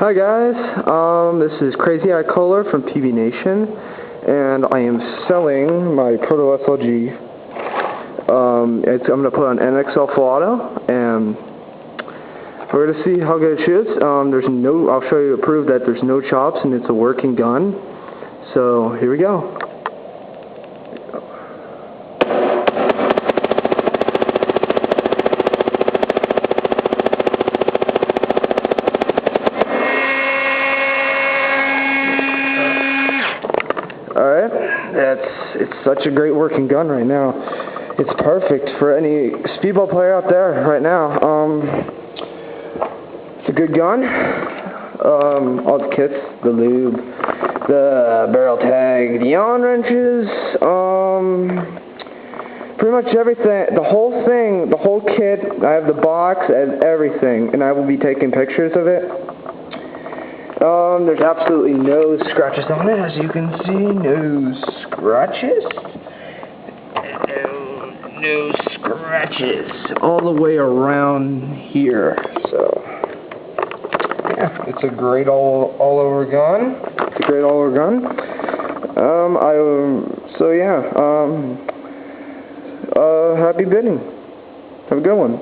Hi guys, this is Crazy Eye Kohler from PB Nation, and I am selling my Proto SLG. I'm going to put on NXL Full Auto, and we're going to see how good it shoots. I'll show you to prove that there's no chops and it's a working gun. So here we go. Alright, it's such a great working gun right now. It's perfect for any speedball player out there right now. It's a good gun. All the kits, the lube, the barrel tag, the Allen wrenches, pretty much everything, the whole thing, the whole kit. I have the box and everything, and I will be taking pictures of it. There's absolutely no scratches on it, as you can see. No scratches. No scratches all the way around here. So, yeah, it's a great all-over gun. It's a great all-over gun. Happy bidding. Have a good one.